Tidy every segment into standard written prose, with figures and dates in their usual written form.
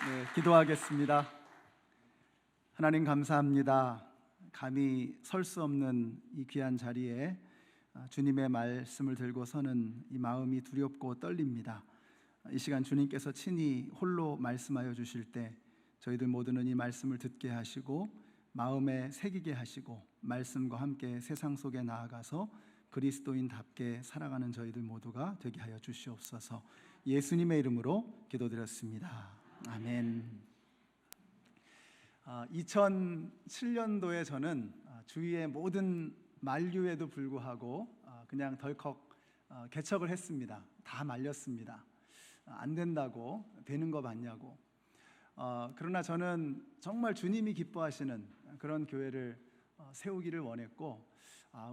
네, 기도하겠습니다. 하나님 감사합니다. 감히 설 수 없는 이 귀한 자리에 주님의 말씀을 들고 서는 이 마음이 두렵고 떨립니다. 이 시간 주님께서 친히 홀로 말씀하여 주실 때 저희들 모두는 이 말씀을 듣게 하시고 마음에 새기게 하시고 말씀과 함께 세상 속에 나아가서 그리스도인답게 살아가는 저희들 모두가 되게 하여 주시옵소서. 예수님의 이름으로 기도드렸습니다. 아멘. 2007년도에 저는 주위의 모든 만류에도 불구하고 그냥 덜컥 개척을 했습니다. 다 말렸습니다. 안 된다고, 되는 거 맞냐고. 그러나 저는 정말 주님이 기뻐하시는 그런 교회를 세우기를 원했고,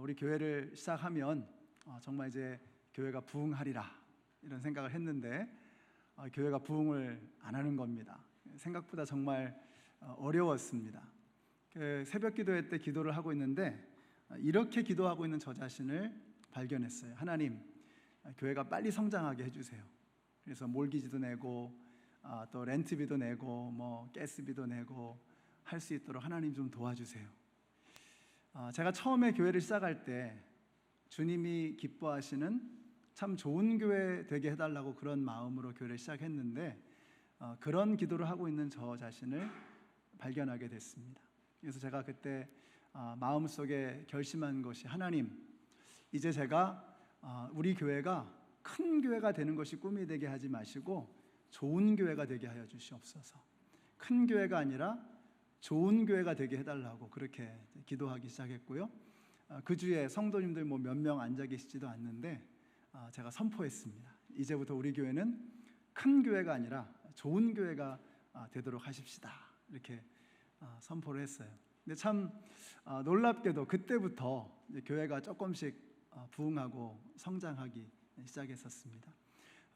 우리 교회를 시작하면 정말 이제 교회가 부흥하리라 이런 생각을 했는데 교회가 부흥을 안 하는 겁니다. 생각보다 정말 어려웠습니다. 새벽 기도회 때 기도를 하고 있는데 이렇게 기도하고 있는 저 자신을 발견했어요. 하나님, 교회가 빨리 성장하게 해주세요. 그래서 몰기지도 내고 또 렌트비도 내고 뭐 가스비도 내고 할 수 있도록 하나님 좀 도와주세요. 제가 처음에 교회를 시작할 때 주님이 기뻐하시는 참 좋은 교회 되게 해달라고 그런 마음으로 교회를 시작했는데 그런 기도를 하고 있는 저 자신을 발견하게 됐습니다. 그래서 제가 그때 마음속에 결심한 것이, 하나님, 이제 제가 우리 교회가 큰 교회가 되는 것이 꿈이 되게 하지 마시고 좋은 교회가 되게 하여 주시옵소서. 큰 교회가 아니라 좋은 교회가 되게 해달라고 그렇게 기도하기 시작했고요. 그 주에 성도님들 뭐 몇 명 앉아 계시지도 않는데 제가 선포했습니다. 이제부터 우리 교회는 큰 교회가 아니라 좋은 교회가 되도록 하십시다. 이렇게 선포를 했어요. 근데 참 놀랍게도 그때부터 교회가 조금씩 부흥하고 성장하기 시작했었습니다.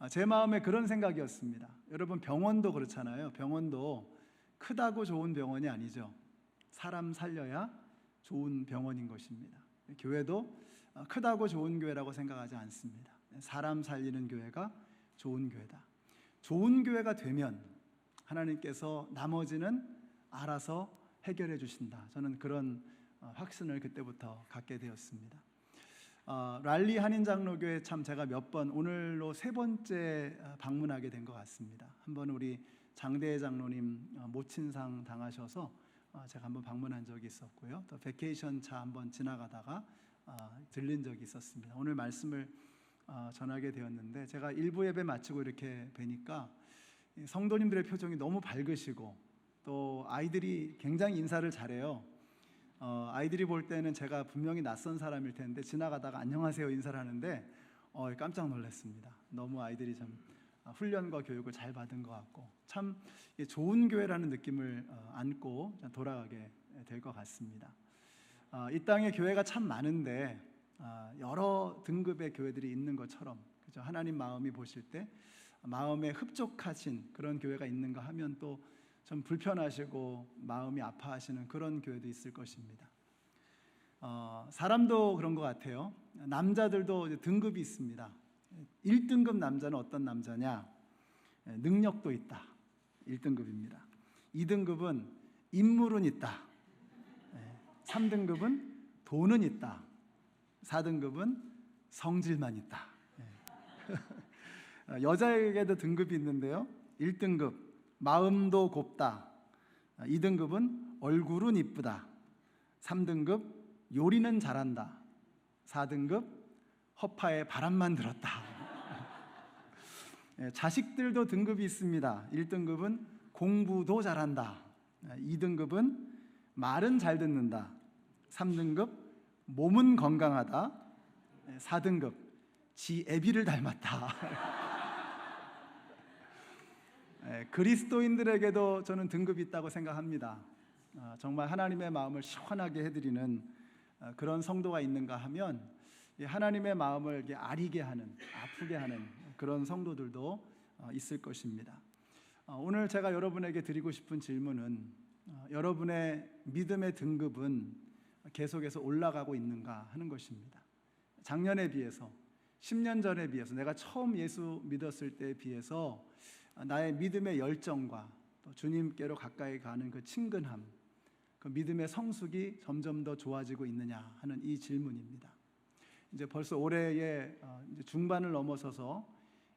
제 마음에 그런 생각이었습니다. 여러분, 병원도 그렇잖아요. 병원도 크다고 좋은 병원이 아니죠. 사람 살려야 좋은 병원인 것입니다. 교회도 크다고 좋은 교회라고 생각하지 않습니다. 사람 살리는 교회가 좋은 교회다. 좋은 교회가 되면 하나님께서 나머지는 알아서 해결해 주신다. 저는 그런 확신을 그때부터 갖게 되었습니다. 랄리 한인장로교회 참 제가 몇 번, 오늘로 세 번째 방문하게 된 것 같습니다. 한 번 우리 장대회 장로님 모친상 당하셔서 제가 한번 방문한 적이 있었고요. 또 베케이션 차 한번 지나가다가 들린 적이 있었습니다. 오늘 말씀을 전하게 되었는데 제가 일부 예배 마치고 이렇게 뵈니까 성도님들의 표정이 너무 밝으시고 또 아이들이 굉장히 인사를 잘해요. 아이들이 볼 때는 제가 분명히 낯선 사람일 텐데 지나가다가 안녕하세요 인사를 하는데 깜짝 놀랐습니다. 너무 아이들이 좀 훈련과 교육을 잘 받은 것 같고 참 좋은 교회라는 느낌을 안고 돌아가게 될 것 같습니다. 이 땅에 교회가 참 많은데 여러 등급의 교회들이 있는 것처럼, 그죠? 하나님 마음이 보실 때 마음에 흡족하신 그런 교회가 있는가 하면 또 좀 불편하시고 마음이 아파하시는 그런 교회도 있을 것입니다. 사람도 그런 것 같아요. 남자들도 등급이 있습니다. 1등급 남자는 어떤 남자냐? 능력도 있다. 1등급입니다. 2등급은 인물은 있다. 3등급은 돈은 있다. 4등급은 성질만 있다. 여자에게도 등급이 있는데요. 1등급 마음도 곱다. 2등급은 얼굴은 이쁘다. 3등급 요리는 잘한다. 4등급 허파에 바람만 들었다. 자식들도 등급이 있습니다. 1등급은 공부도 잘한다. 2등급은 말은 잘 듣는다. 3등급 몸은 건강하다. 4등급 지 애비를 닮았다. 그리스도인들에게도 저는 등급이 있다고 생각합니다. 정말 하나님의 마음을 시원하게 해드리는 그런 성도가 있는가 하면 하나님의 마음을 아리게 하는, 아프게 하는 그런 성도들도 있을 것입니다. 오늘 제가 여러분에게 드리고 싶은 질문은 여러분의 믿음의 등급은 계속해서 올라가고 있는가 하는 것입니다. 작년에 비해서, 10년 전에 비해서, 내가 처음 예수 믿었을 때에 비해서 나의 믿음의 열정과 또 또 주님께로 가까이 가는 그 친근함, 그 믿음의 성숙이 점점 더 좋아지고 있느냐 하는 이 질문입니다. 이제 벌써 올해의 이제 중반을 넘어서서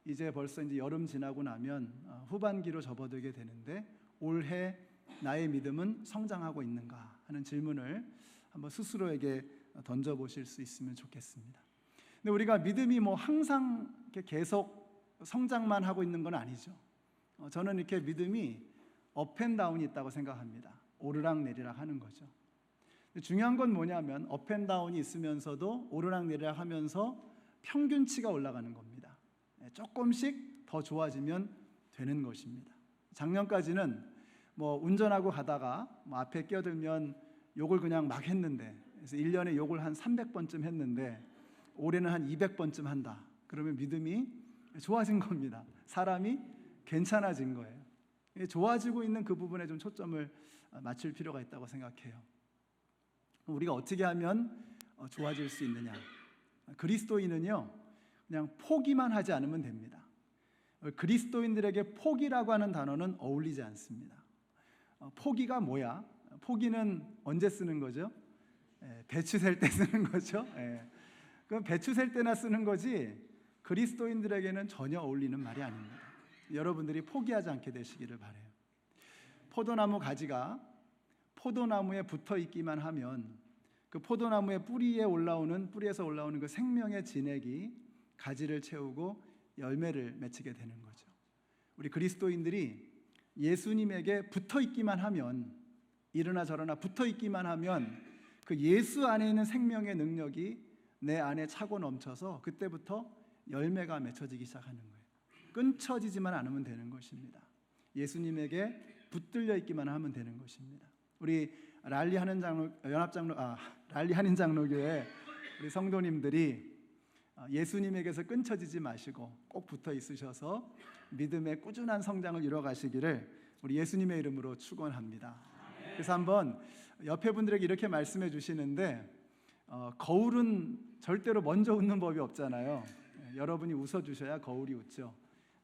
이제 벌써 이제 여름 지나고 나면 후반기로 접어들게 되는데, 올해 나의 믿음은 성장하고 있는가 하는 질문을 한번 스스로에게 던져보실 수 있으면 좋겠습니다. 근데 우리가 믿음이 뭐 항상 이렇게 계속 성장만 하고 있는 건 아니죠. 저는 이렇게 믿음이 업앤다운이 있다고 생각합니다. 오르락내리락 하는 거죠. 중요한 건 뭐냐면 업앤다운이 있으면서도 오르락내리락 하면서 평균치가 올라가는 겁니다. 조금씩 더 좋아지면 되는 것입니다. 작년까지는 뭐 운전하고 가다가 뭐 앞에 끼어들면 욕을 그냥 막 했는데, 그래서 1년에 욕을 한 300번쯤 했는데 올해는 한 200번쯤 한다. 그러면 믿음이 좋아진 겁니다. 사람이 괜찮아진 거예요. 좋아지고 있는 그 부분에 좀 초점을 맞출 필요가 있다고 생각해요. 우리가 어떻게 하면 좋아질 수 있느냐? 그리스도인은요, 그냥 포기만 하지 않으면 됩니다. 그리스도인들에게 포기라고 하는 단어는 어울리지 않습니다. 포기가 뭐야? 포기는 언제 쓰는 거죠? 배추 셀 때 쓰는 거죠. 그럼 배추 셀 때나 쓰는 거지 그리스도인들에게는 전혀 어울리는 말이 아닙니다. 여러분들이 포기하지 않게 되시기를 바라요. 포도나무 가지가 포도나무에 붙어 있기만 하면 그 포도나무의 뿌리에서 올라오는 그 생명의 진액이 가지를 채우고 열매를 맺히게 되는 거죠. 우리 그리스도인들이 예수님에게 붙어 있기만 하면, 이러나 저러나 붙어 있기만 하면 그 예수 안에 있는 생명의 능력이 내 안에 차고 넘쳐서 그때부터 열매가 맺혀지기 시작하는 거예요. 끊쳐지지만 않으면 되는 것입니다. 예수님에게 붙들려 있기만 하면 되는 것입니다. 우리 랄리 한인 장로교회 우리 성도님들이 예수님에게서 끊쳐지지 마시고 꼭 붙어 있으셔서 믿음의 꾸준한 성장을 이뤄 가시기를 우리 예수님의 이름으로 축원합니다. 그래서 한번 옆에 분들에게 이렇게 말씀해 주시는데, 거울은 절대로 먼저 웃는 법이 없잖아요. 여러분이 웃어 주셔야 거울이 웃죠.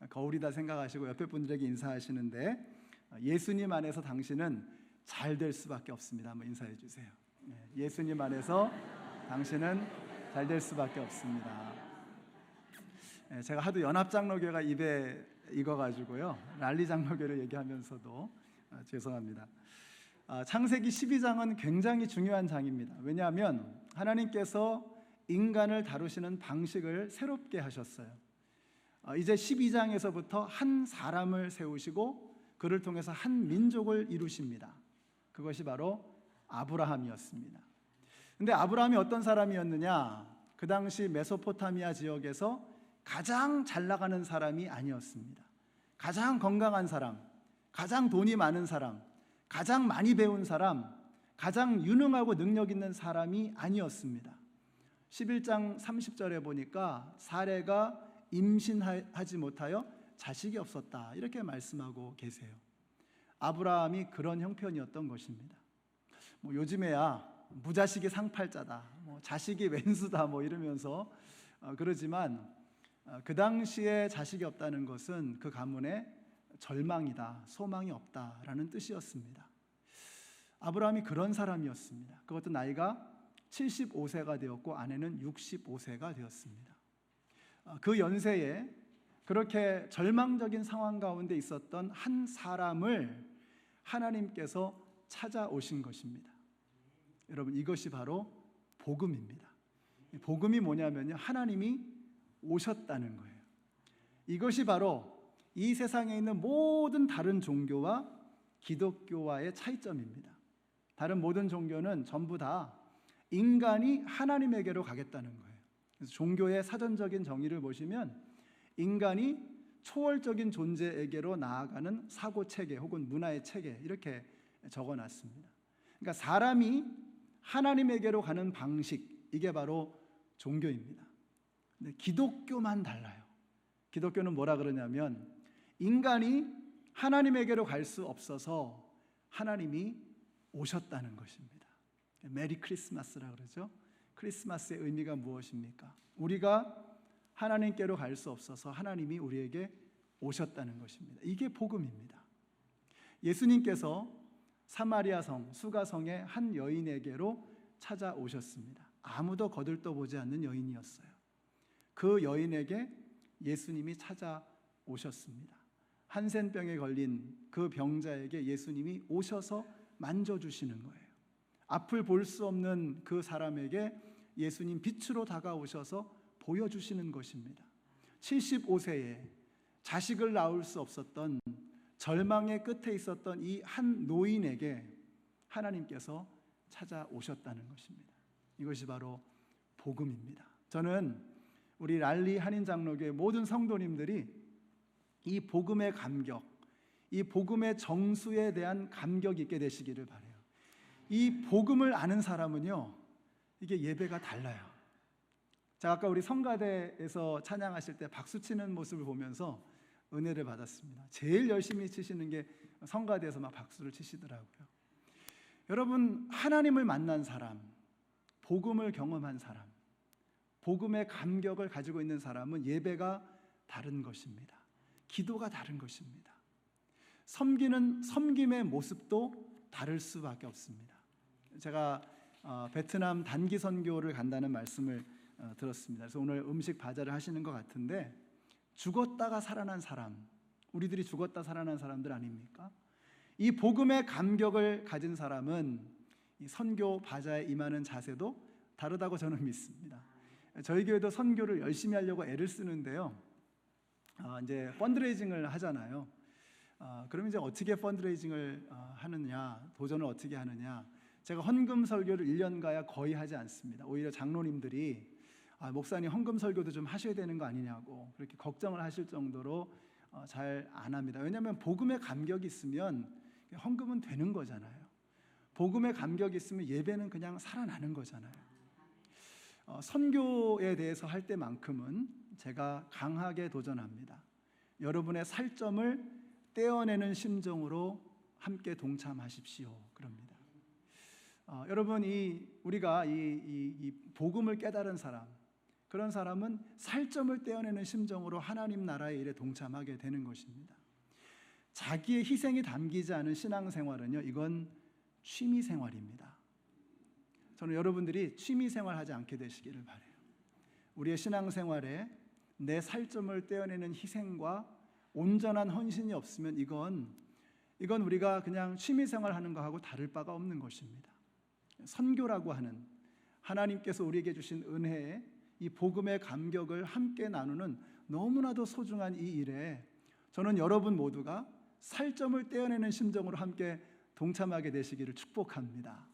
거울이다 생각하시고 옆에 분들에게 인사하시는데, 예수님 안에서 당신은 잘 될 수밖에 없습니다. 한번 인사해 주세요. 예수님 안에서 당신은 잘 될 수밖에 없습니다. 제가 하도 연합장로교가 입에 익어가지고요, 랄리 장로교를 얘기하면서도 죄송합니다. 창세기 12장은 굉장히 중요한 장입니다. 왜냐하면 하나님께서 인간을 다루시는 방식을 새롭게 하셨어요. 이제 12장에서부터 한 사람을 세우시고 그를 통해서 한 민족을 이루십니다. 그것이 바로 아브라함이었습니다. 근데 아브라함이 어떤 사람이었느냐? 그 당시 메소포타미아 지역에서 가장 잘 나가는 사람이 아니었습니다. 가장 건강한 사람, 가장 돈이 많은 사람, 가장 많이 배운 사람, 가장 유능하고 능력 있는 사람이 아니었습니다. 11장 30절에 보니까 사레가 임신하지 못하여 자식이 없었다, 이렇게 말씀하고 계세요. 아브라함이 그런 형편이었던 것입니다. 뭐 요즘에야 무자식이 상팔자다, 뭐 자식이 왼수다, 뭐 이러면서 그러지만 그 당시에 자식이 없다는 것은 그 가문에 절망이다, 소망이 없다라는 뜻이었습니다. 아브라함이 그런 사람이었습니다. 그것도 나이가 75세가 되었고 아내는 65세가 되었습니다. 그 연세에 그렇게 절망적인 상황 가운데 있었던 한 사람을 하나님께서 찾아오신 것입니다. 여러분, 이것이 바로 복음입니다. 복음이 뭐냐면요, 하나님이 오셨다는 거예요. 이것이 바로 이 세상에 있는 모든 다른 종교와 기독교와의 차이점입니다. 다른 모든 종교는 전부 다 인간이 하나님에게로 가겠다는 거예요. 그래서 종교의 사전적인 정의를 보시면 인간이 초월적인 존재에게로 나아가는 사고 체계 혹은 문화의 체계, 이렇게 적어놨습니다. 그러니까 사람이 하나님에게로 가는 방식, 이게 바로 종교입니다. 근데 기독교만 달라요. 기독교는 뭐라 그러냐면 인간이 하나님에게로 갈 수 없어서 하나님이 오셨다는 것입니다. 메리 크리스마스라 그러죠. 크리스마스의 의미가 무엇입니까? 우리가 하나님께로 갈 수 없어서 하나님이 우리에게 오셨다는 것입니다. 이게 복음입니다. 예수님께서 사마리아 성 수가성의 한 여인에게로 찾아오셨습니다. 아무도 거들떠보지 않는 여인이었어요. 그 여인에게 예수님이 찾아오셨습니다. 한센병에 걸린 그 병자에게 예수님이 오셔서 만져주시는 거예요. 앞을 볼 수 없는 그 사람에게 예수님 빛으로 다가오셔서 보여주시는 것입니다. 75세에 자식을 낳을 수 없었던 절망의 끝에 있었던 이 한 노인에게 하나님께서 찾아오셨다는 것입니다. 이것이 바로 복음입니다. 저는 우리 랄리 한인장로교회 모든 성도님들이 이 복음의 감격, 이 복음의 정수에 대한 감격이 있게 되시기를 바라요. 이 복음을 아는 사람은요, 이게 예배가 달라요. 자, 아까 우리 성가대에서 찬양하실 때 박수 치는 모습을 보면서 은혜를 받았습니다. 제일 열심히 치시는 게 성가대에서 막 박수를 치시더라고요. 여러분, 하나님을 만난 사람, 복음을 경험한 사람, 복음의 감격을 가지고 있는 사람은 예배가 다른 것입니다. 기도가 다른 것입니다. 섬김의 모습도 다를 수밖에 없습니다. 제가 베트남 단기 선교를 간다는 말씀을 들었습니다. 그래서 오늘 음식 바자를 하시는 것 같은데, 죽었다가 살아난 사람, 우리들이 죽었다 살아난 사람들 아닙니까? 이 복음의 감격을 가진 사람은 이 선교 바자에 임하는 자세도 다르다고 저는 믿습니다. 저희 교회도 선교를 열심히 하려고 애를 쓰는데요, 이제 펀드레이징을 하잖아요. 그러면 이제 어떻게 펀드레이징을 하느냐, 도전을 어떻게 하느냐. 제가 헌금 설교를 1년 가야 거의 하지 않습니다. 오히려 장로님들이 목사님 헌금 설교도 좀 하셔야 되는 거 아니냐고 그렇게 걱정을 하실 정도로 잘 안 합니다. 왜냐하면 복음의 감격이 있으면 헌금은 되는 거잖아요. 복음의 감격이 있으면 예배는 그냥 살아나는 거잖아요. 선교에 대해서 할 때만큼은 제가 강하게 도전합니다. 여러분의 살점을 떼어내는 심정으로 함께 동참하십시오. 그럽니다. 여러분, 우리가 이 복음을 깨달은 사람, 그런 사람은 살점을 떼어내는 심정으로 하나님 나라의 일에 동참하게 되는 것입니다. 자기의 희생이 담기지 않은 신앙생활은요, 이건 취미생활입니다. 저는 여러분들이 취미생활하지 않게 되시기를 바라요. 우리의 신앙생활에 내 살점을 떼어내는 희생과 온전한 헌신이 없으면 이건 우리가 그냥 취미생활하는 거하고 다를 바가 없는 것입니다. 선교라고 하는 하나님께서 우리에게 주신 은혜에 이 복음의 감격을 함께 나누는 너무나도 소중한 이 일에 저는 여러분 모두가 살점을 떼어내는 심정으로 함께 동참하게 되시기를 축복합니다.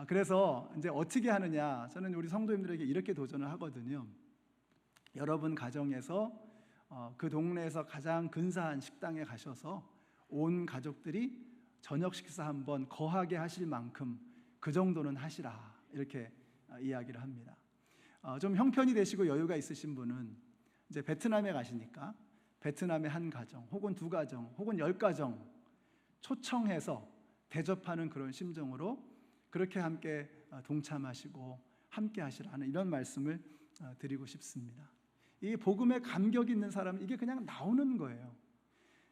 그래서 이제 어떻게 하느냐, 저는 우리 성도님들에게 이렇게 도전을 하거든요. 여러분 가정에서 그 동네에서 가장 근사한 식당에 가셔서 온 가족들이 저녁 식사 한번 거하게 하실 만큼 그 정도는 하시라, 이렇게 이야기를 합니다. 좀 형편이 되시고 여유가 있으신 분은 이제 베트남에 가시니까 베트남의 한 가정 혹은 두 가정 혹은 10가정 초청해서 대접하는 그런 심정으로 그렇게 함께 동참하시고 함께 하시라는 이런 말씀을 드리고 싶습니다. 이 복음의 감격이 있는 사람은 이게 그냥 나오는 거예요.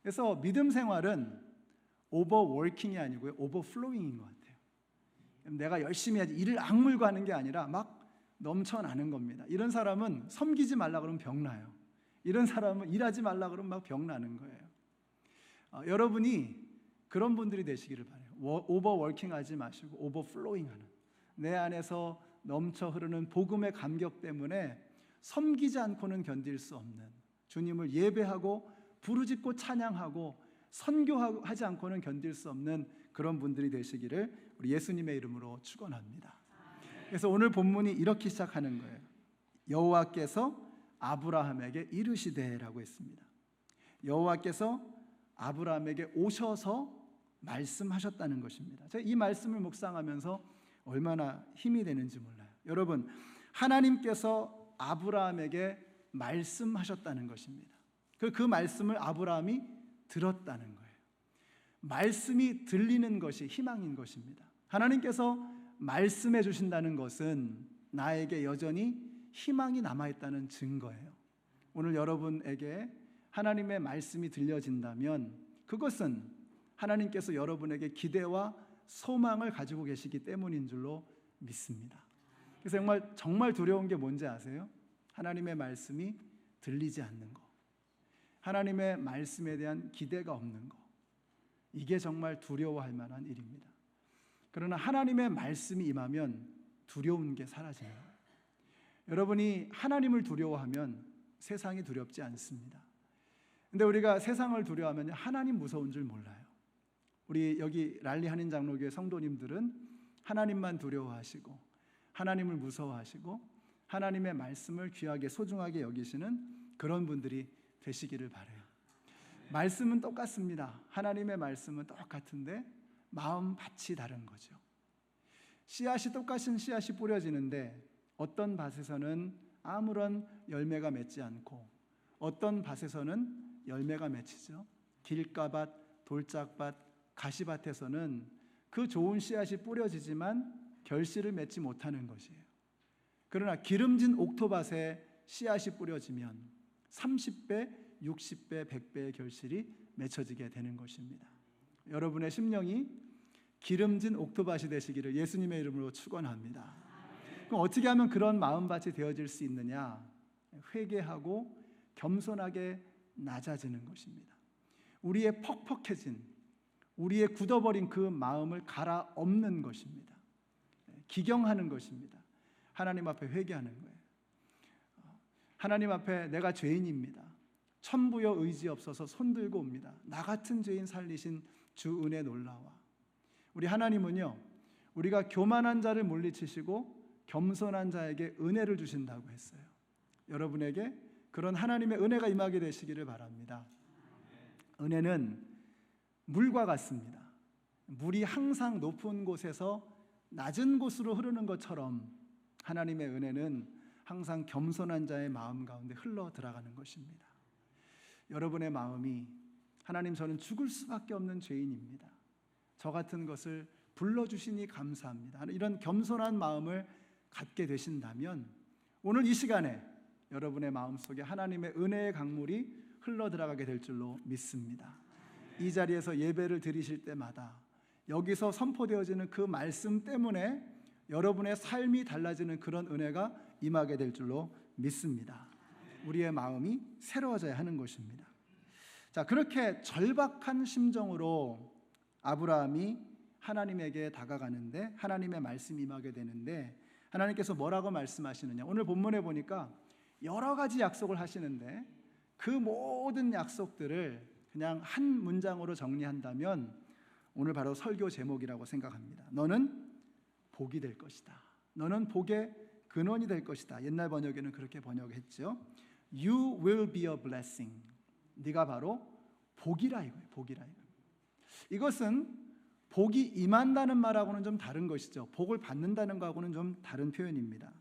그래서 믿음 생활은 오버워킹이 아니고요, 오버플로잉인 것 같아요. 내가 열심히 하지, 일을 악물고 하는 게 아니라 막 넘쳐나는 겁니다. 이런 사람은 섬기지 말라 그러면 병나요. 이런 사람은 일하지 말라 그러면 막 병나는 거예요. 여러분이 그런 분들이 되시기를 바라요. 오버워킹하지 마시고 오버플로잉하는, 내 안에서 넘쳐 흐르는 복음의 감격 때문에 섬기지 않고는 견딜 수 없는, 주님을 예배하고 부르짖고 찬양하고 선교하지 않고는 견딜 수 없는 그런 분들이 되시기를 우리 예수님의 이름으로 축원합니다. 그래서 오늘 본문이 이렇게 시작하는 거예요. 여호와께서 아브라함에게 이르시되라고 했습니다. 여호와께서 아브라함에게 오셔서 말씀하셨다는 것입니다. 제가 이 말씀을 묵상하면서 얼마나 힘이 되는지 몰라요. 여러분, 하나님께서 아브라함에게 말씀하셨다는 것입니다. 그 말씀을 아브라함이 들었다는 거예요. 말씀이 들리는 것이 희망인 것입니다. 하나님께서 말씀해 주신다는 것은 나에게 여전히 희망이 남아있다는 증거예요. 오늘 여러분에게 하나님의 말씀이 들려진다면 그것은 하나님께서 여러분에게 기대와 소망을 가지고 계시기 때문인 줄로 믿습니다. 그래서 정말 두려운 게 뭔지 아세요? 하나님의 말씀이 들리지 않는 거, 하나님의 말씀에 대한 기대가 없는 거, 이게 정말 두려워할 만한 일입니다. 그러나 하나님의 말씀이 임하면 두려운 게 사라지는 거예요. 여러분이 하나님을 두려워하면 세상이 두렵지 않습니다. 근데 우리가 세상을 두려워하면 하나님 무서운 줄 몰라요. 우리 여기 랄리 한인 장로교회 성도님들은 하나님만 두려워하시고 하나님을 무서워하시고 하나님의 말씀을 귀하게 소중하게 여기시는 그런 분들이 되시기를 바라요. 말씀은 똑같습니다. 하나님의 말씀은 똑같은데 마음밭이 다른 거죠. 씨앗이 똑같은 씨앗이 뿌려지는데 어떤 밭에서는 아무런 열매가 맺지 않고 어떤 밭에서는 열매가 맺히죠. 길가밭, 돌짝밭, 가시밭에서는 그 좋은 씨앗이 뿌려지지만 결실을 맺지 못하는 것이에요. 그러나 기름진 옥토밭에 씨앗이 뿌려지면 30배, 60배, 100배의 결실이 맺혀지게 되는 것입니다. 여러분의 심령이 기름진 옥토밭이 되시기를 예수님의 이름으로 축원합니다. 그럼 어떻게 하면 그런 마음밭이 되어질 수 있느냐? 회개하고 겸손하게 낮아지는 것입니다. 우리의 퍽퍽해진, 우리의 굳어버린 그 마음을 갈아엎는 것입니다. 기경하는 것입니다. 하나님 앞에 회개하는 거예요. 하나님 앞에 내가 죄인입니다. 천부여 의지 없어서 손들고 옵니다. 나 같은 죄인 살리신 주 은혜 놀라와. 우리 하나님은요, 우리가 교만한 자를 물리치시고 겸손한 자에게 은혜를 주신다고 했어요. 여러분에게 그런 하나님의 은혜가 임하게 되시기를 바랍니다. 은혜는 물과 같습니다. 물이 항상 높은 곳에서 낮은 곳으로 흐르는 것처럼 하나님의 은혜는 항상 겸손한 자의 마음 가운데 흘러 들어가는 것입니다. 여러분의 마음이 하나님, 저는 죽을 수밖에 없는 죄인입니다. 저 같은 것을 불러주시니 감사합니다. 이런 겸손한 마음을 갖게 되신다면 오늘 이 시간에 여러분의 마음속에 하나님의 은혜의 강물이 흘러 들어가게 될 줄로 믿습니다. 이 자리에서 예배를 드리실 때마다 여기서 선포되어지는 그 말씀 때문에 여러분의 삶이 달라지는 그런 은혜가 임하게 될 줄로 믿습니다. 우리의 마음이 새로워져야 하는 것입니다. 자, 그렇게 절박한 심정으로 아브라함이 하나님에게 다가가는데 하나님의 말씀이 임하게 되는데 하나님께서 뭐라고 말씀하시느냐? 오늘 본문에 보니까 여러 가지 약속을 하시는데 그 모든 약속들을 그냥 한 문장으로 정리한다면 오늘 바로 설교 제목이라고 생각합니다. 너는 복이 될 것이다. 너는 복의 근원이 될 것이다. 옛날 번역에는 그렇게 번역했죠. You will be a blessing. 네가 바로 복이라 이거예요. 복이라 이거. 이것은 복이 임한다는 말하고는 좀 다른 것이죠. 복을 받는다는 거하고는 좀 다른 표현입니다.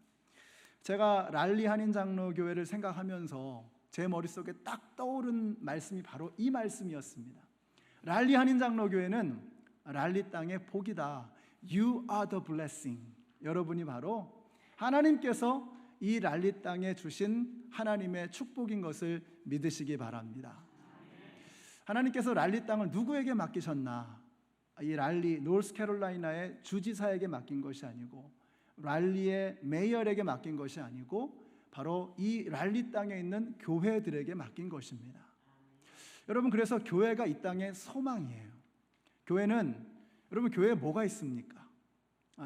제가 랄리 한인 장로교회를 생각하면서 제 머릿속에 딱 떠오른 말씀이 바로 이 말씀이었습니다. 랄리 한인 장로교회는 랄리 땅의 복이다. You are the blessing. 여러분이 바로 하나님께서 이 랄리 땅에 주신 하나님의 축복인 것을 믿으시기 바랍니다. 하나님께서 랄리 땅을 누구에게 맡기셨나? 이 랄리 노스캐롤라이나의 주지사에게 맡긴 것이 아니고 랄리의 메이어에게 맡긴 것이 아니고 바로 이 랄리 땅에 있는 교회들에게 맡긴 것입니다. 여러분, 그래서 교회가 이 땅의 소망이에요. 교회는, 여러분, 교회에 뭐가 있습니까?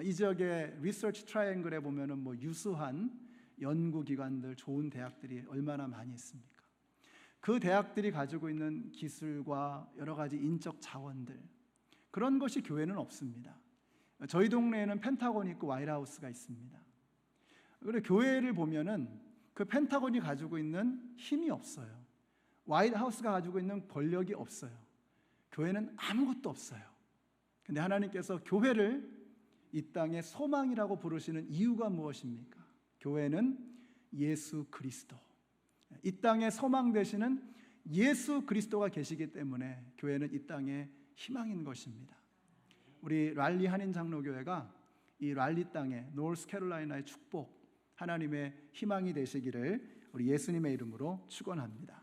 이 지역의 리서치 트라이앵글에 보면은 뭐 유수한 연구기관들, 좋은 대학들이 얼마나 많이 있습니까? 그 대학들이 가지고 있는 기술과 여러 가지 인적 자원들, 그런 것이 교회는 없습니다. 저희 동네에는 펜타곤이 있고 화이트하우스가 있습니다. 그리고 교회를 보면은 그 펜타곤이 가지고 있는 힘이 없어요. 화이트하우스가 가지고 있는 권력이 없어요. 교회는 아무것도 없어요. 근데 하나님께서 교회를 이 땅의 소망이라고 부르시는 이유가 무엇입니까? 교회는 예수 그리스도, 이 땅의 소망 되시는 예수 그리스도가 계시기 때문에 교회는 이 땅의 희망인 것입니다. 우리 랄리 한인 장로교회가 이 랄리 땅의 노스캐롤라이나의 축복, 하나님의 희망이 되시기를 우리 예수님의 이름으로 축원합니다.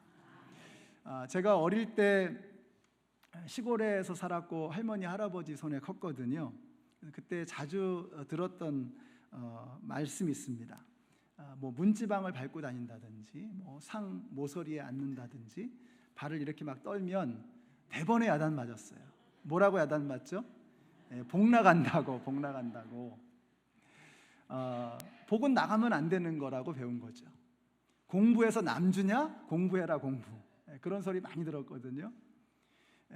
제가 어릴 때 시골에서 살았고 할머니 할아버지 손에 컸거든요. 그때 자주 들었던 말씀이 있습니다. 뭐 문지방을 밟고 다닌다든지, 뭐 상 모서리에 앉는다든지, 발을 이렇게 막 떨면 대번에 야단 맞았어요. 뭐라고 야단 맞죠? 복 나간다고, 복 나간다고. 복은 나가면 안 되는 거라고 배운 거죠. 공부해서 남주냐? 공부해라 공부. 그런 소리 많이 들었거든요.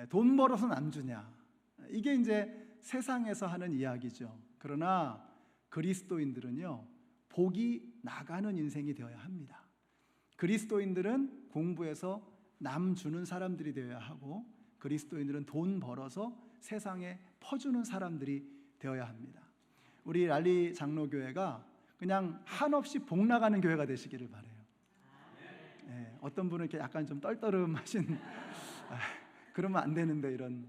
돈 벌어서 남주냐? 이게 이제 세상에서 하는 이야기죠. 그러나 그리스도인들은요, 복이 나가는 인생이 되어야 합니다. 그리스도인들은 공부해서 남 주는 사람들이 되어야 하고, 그리스도인들은 돈 벌어서 세상에 퍼주는 사람들이 되어야 합니다. 우리 랄리 장로교회가 그냥 한없이 복 나가는 교회가 되시기를 바라요. 어떤 분은 이렇게 약간 좀 떨떠름하신 그러면 안 되는데 이런.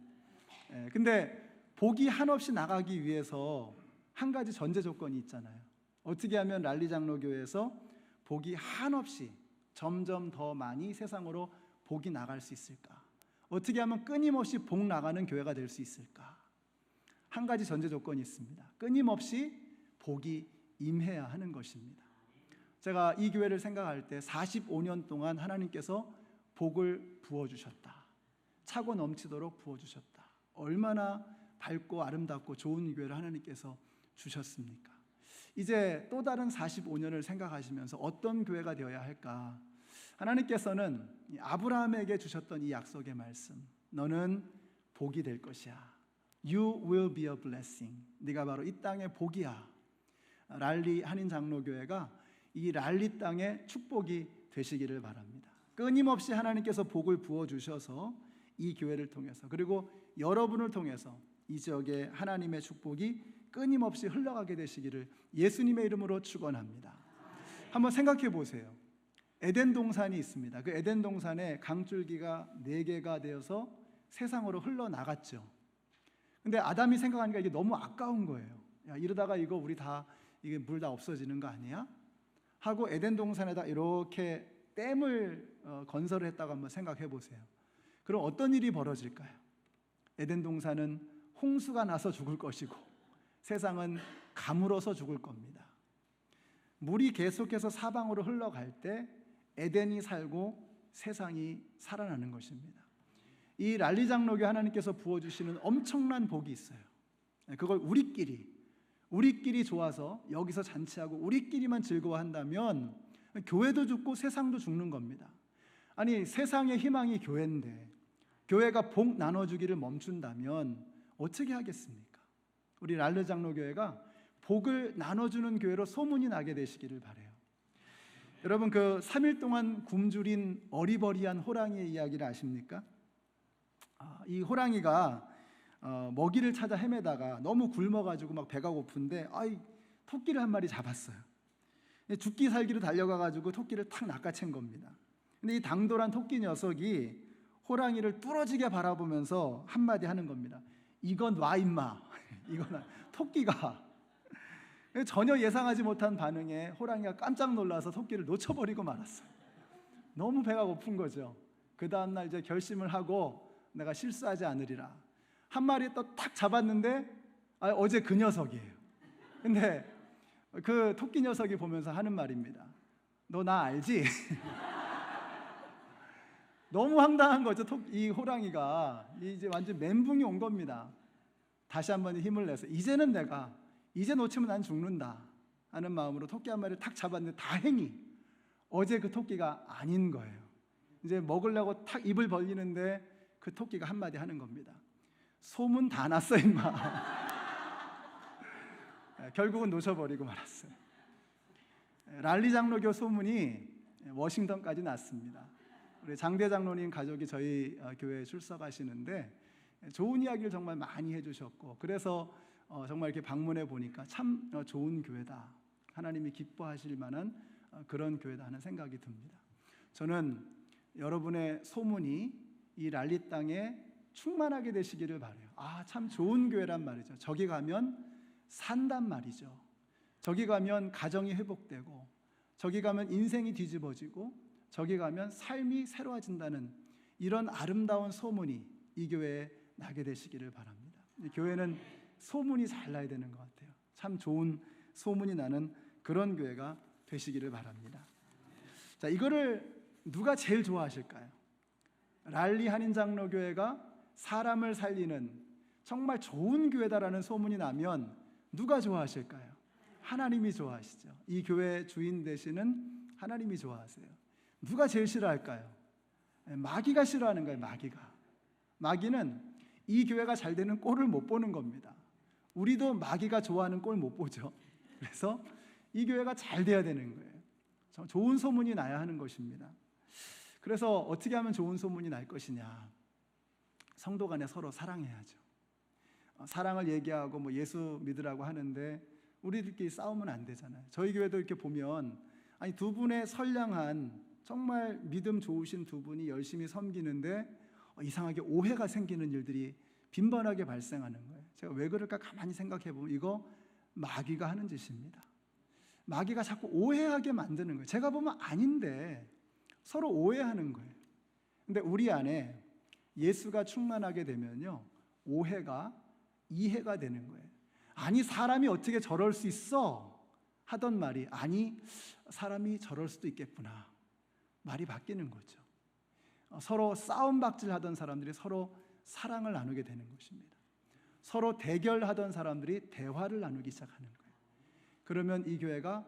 근데 복이 한없이 나가기 위해서 한 가지 전제 조건이 있잖아요. 어떻게 하면 랄리 장로교회에서 복이 한없이 점점 더 많이 세상으로 복이 나갈 수 있을까? 어떻게 하면 끊임없이 복 나가는 교회가 될 수 있을까? 한 가지 전제 조건이 있습니다. 끊임없이 복이 임해야 하는 것입니다. 제가 이 교회를 생각할 때 45년 동안 하나님께서 복을 부어주셨다. 차고 넘치도록 부어주셨다. 얼마나 밝고 아름답고 좋은 교회를 하나님께서 주셨습니까? 이제 또 다른 45년을 생각하시면서 어떤 교회가 되어야 할까? 하나님께서는 아브라함에게 주셨던 이 약속의 말씀, 너는 복이 될 것이야. You will be a blessing. 네가 바로 이 땅의 복이야. 랄리 한인 장로교회가 이 랄리 땅의 축복이 되시기를 바랍니다. 끊임없이 하나님께서 복을 부어주셔서 이 교회를 통해서, 그리고 여러분을 통해서 이 지역에 하나님의 축복이 끊임없이 흘러가게 되시기를 예수님의 이름으로 축원합니다. 한번 생각해 보세요. 에덴 동산이 있습니다. 그 에덴 동산에 강줄기가 4개가 되어서 세상으로 흘러나갔죠. 근데 아담이 생각하니까 이게 너무 아까운 거예요. 야, 이러다가 이거 우리 다 이게 물 다 없어지는 거 아니야? 하고 에덴 동산에다 이렇게 댐을 건설을 했다고 한번 생각해 보세요. 그럼 어떤 일이 벌어질까요? 에덴 동산은 홍수가 나서 죽을 것이고 세상은 가물어서 죽을 겁니다. 물이 계속해서 사방으로 흘러갈 때 에덴이 살고 세상이 살아나는 것입니다. 이 랄리 장로교 하나님께서 부어주시는 엄청난 복이 있어요. 그걸 우리끼리 좋아서 여기서 잔치하고 우리끼리만 즐거워한다면 교회도 죽고 세상도 죽는 겁니다. 아니, 세상의 희망이 교회인데 교회가 복 나눠주기를 멈춘다면 어떻게 하겠습니까? 우리 랄리 장로교회가 복을 나눠주는 교회로 소문이 나게 되시기를 바라요. 여러분, 그 3일 동안 굶주린 어리버리한 호랑이의 이야기를 아십니까? 이 호랑이가 먹이를 찾아 헤매다가 너무 굶어가지고 막 배가 고픈데 토끼를 한 마리 잡았어요. 죽기 살기로 달려가가지고 토끼를 탁 낚아챈 겁니다. 근데 이 당돌한 토끼 녀석이 호랑이를 뚫어지게 바라보면서 한마디 하는 겁니다. 이건 와 임마. 이건 토끼가 전혀 예상하지 못한 반응에 호랑이가 깜짝 놀라서 토끼를 놓쳐버리고 말았어요. 너무 배가 고픈 거죠. 그 다음날 이제 결심을 하고 내가 실수하지 않으리라. 한 마리 또 탁 잡았는데 어제 그 녀석이에요. 근데 그 토끼 녀석이 보면서 하는 말입니다. 너 나 알지? 너무 황당한 거죠. 이 호랑이가 이제 완전 멘붕이 온 겁니다. 다시 한번 힘을 내서 이제 놓치면 난 죽는다 하는 마음으로 토끼 한 마리를 탁 잡았는데 다행히 어제 그 토끼가 아닌 거예요. 이제 먹으려고 탁 입을 벌리는데 그 토끼가 한마디 하는 겁니다. 소문 다 났어 임마. 결국은 놓쳐버리고 말았어요. 랄리 장로교 소문이 워싱턴까지 났습니다. 우리 장대 장로님 가족이 저희 교회에 출석하시는데 좋은 이야기를 정말 많이 해주셨고, 그래서 정말 이렇게 방문해 보니까 참 좋은 교회다, 하나님이 기뻐하실 만한 그런 교회다 하는 생각이 듭니다. 저는 여러분의 소문이 이 랄리 땅에 충만하게 되시기를 바라요. 참 좋은 교회란 말이죠. 저기 가면 산단 말이죠. 저기 가면 가정이 회복되고, 저기 가면 인생이 뒤집어지고, 저기 가면 삶이 새로워진다는 이런 아름다운 소문이 이 교회에 나게 되시기를 바랍니다. 이 교회는 소문이 잘 나야 되는 것 같아요. 참 좋은 소문이 나는 그런 교회가 되시기를 바랍니다. 자, 이거를 누가 제일 좋아하실까요? 랄리 한인장로교회가 사람을 살리는 정말 좋은 교회다라는 소문이 나면 누가 좋아하실까요? 하나님이 좋아하시죠. 이 교회 주인 되시는 하나님이 좋아하세요. 누가 제일 싫어할까요? 마귀가 싫어하는 거예요. 마귀는 이 교회가 잘 되는 꼴을 못 보는 겁니다. 우리도 마귀가 좋아하는 꼴 못 보죠. 그래서 이 교회가 잘 돼야 되는 거예요. 좋은 소문이 나야 하는 것입니다. 그래서 어떻게 하면 좋은 소문이 날 것이냐? 성도 간에 서로 사랑해야죠. 사랑을 얘기하고 예수 믿으라고 하는데 우리들끼리 싸우면 안 되잖아요. 저희 교회도 이렇게 보면 두 분의 선량한 정말 믿음 좋으신 두 분이 열심히 섬기는데 이상하게 오해가 생기는 일들이 빈번하게 발생하는 거예요. 제가 왜 그럴까 가만히 생각해 보면 이거 마귀가 하는 짓입니다. 마귀가 자꾸 오해하게 만드는 거예요. 제가 보면 아닌데 서로 오해하는 거예요. 근데 우리 안에 예수가 충만하게 되면요, 오해가 이해가 되는 거예요. 아니, 사람이 어떻게 저럴 수 있어? 하던 말이 아니, 사람이 저럴 수도 있겠구나. 말이 바뀌는 거죠. 서로 싸움박질 하던 사람들이 서로 사랑을 나누게 되는 것입니다. 서로 대결하던 사람들이 대화를 나누기 시작하는 거예요. 그러면 이 교회가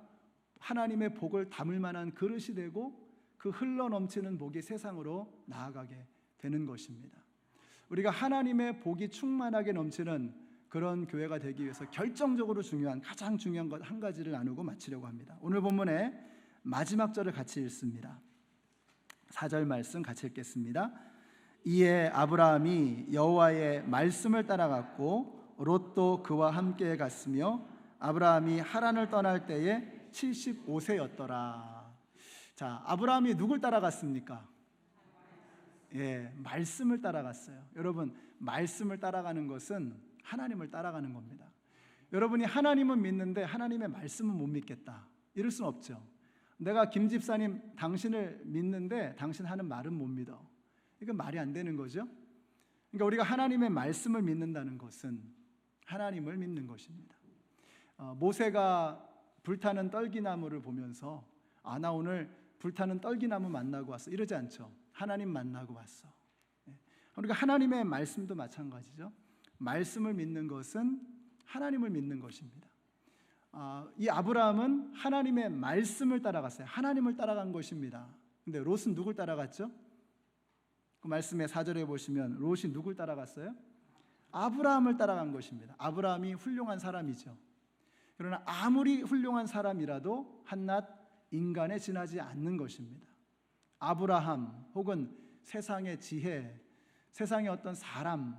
하나님의 복을 담을 만한 그릇이 되고 그 흘러넘치는 복이 세상으로 나아가게 되는 것입니다. 우리가 하나님의 복이 충만하게 넘치는 그런 교회가 되기 위해서 결정적으로 가장 중요한 것 한 가지를 나누고 마치려고 합니다. 오늘 본문의 마지막 절을 같이 읽습니다. 4절 말씀 같이 읽겠습니다. 이에 아브라함이 여호와의 말씀을 따라갔고 롯도 그와 함께 갔으며 아브라함이 하란을 떠날 때에 75세였더라. 자, 아브라함이 누굴 따라갔습니까? 말씀을 따라갔어요. 여러분, 말씀을 따라가는 것은 하나님을 따라가는 겁니다. 여러분이 하나님은 믿는데 하나님의 말씀은 못 믿겠다, 이럴 수는 없죠. 내가 김 집사님 당신을 믿는데 당신 하는 말은 못 믿어. 이건 말이 안 되는 거죠. 그러니까 우리가 하나님의 말씀을 믿는다는 것은 하나님을 믿는 것입니다. 모세가 불타는 떨기나무를 보면서 나 오늘 불타는 떨기나무 만나고 왔어, 이러지 않죠. 하나님 만나고 왔어. 그러니까 하나님의 말씀도 마찬가지죠. 말씀을 믿는 것은 하나님을 믿는 것입니다. 이 아브라함은 하나님의 말씀을 따라갔어요. 하나님을 따라간 것입니다. 근데 롯은 누굴 따라갔죠? 그 말씀의 4절에 보시면 롯이 누굴 따라갔어요? 아브라함을 따라간 것입니다. 아브라함이 훌륭한 사람이죠. 그러나 아무리 훌륭한 사람이라도 한낱 인간에 지나지 않는 것입니다. 아브라함 혹은 세상의 지혜, 세상의 어떤 사람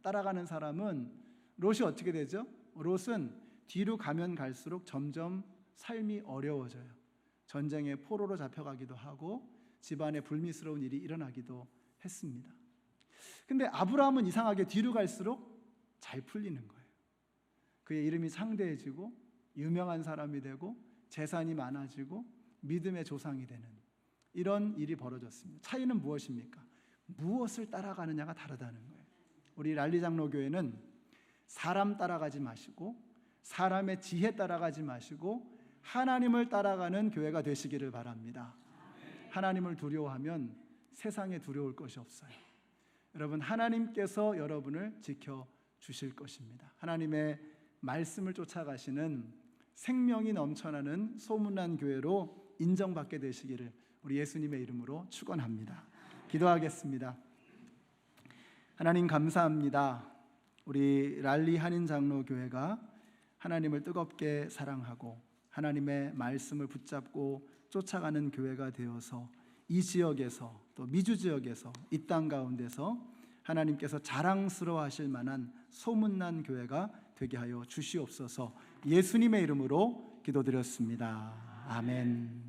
따라가는 사람은 롯이 어떻게 되죠? 롯은 뒤로 가면 갈수록 점점 삶이 어려워져요. 전쟁의 포로로 잡혀가기도 하고 집안에 불미스러운 일이 일어나기도 했습니다. 근데 아브라함은 이상하게 뒤로 갈수록 잘 풀리는 거예요. 그의 이름이 창대해지고 유명한 사람이 되고 재산이 많아지고 믿음의 조상이 되는 이런 일이 벌어졌습니다. 차이는 무엇입니까? 무엇을 따라가느냐가 다르다는 거예요. 우리 랄리 장로교회는 사람 따라가지 마시고 사람의 지혜 따라가지 마시고 하나님을 따라가는 교회가 되시기를 바랍니다. 하나님을 두려워하면 세상에 두려울 것이 없어요. 여러분, 하나님께서 여러분을 지켜주실 것입니다. 하나님의 말씀을 쫓아가시는 생명이 넘쳐나는 소문난 교회로 인정받게 되시기를 우리 예수님의 이름으로 축원합니다. 기도하겠습니다. 하나님 감사합니다. 우리 랄리 한인장로교회가 하나님을 뜨겁게 사랑하고 하나님의 말씀을 붙잡고 쫓아가는 교회가 되어서 이 지역에서 또 미주 지역에서 이 땅 가운데서 하나님께서 자랑스러워하실 만한 소문난 교회가 되게 하여 주시옵소서. 예수님의 이름으로 기도드렸습니다. 아멘.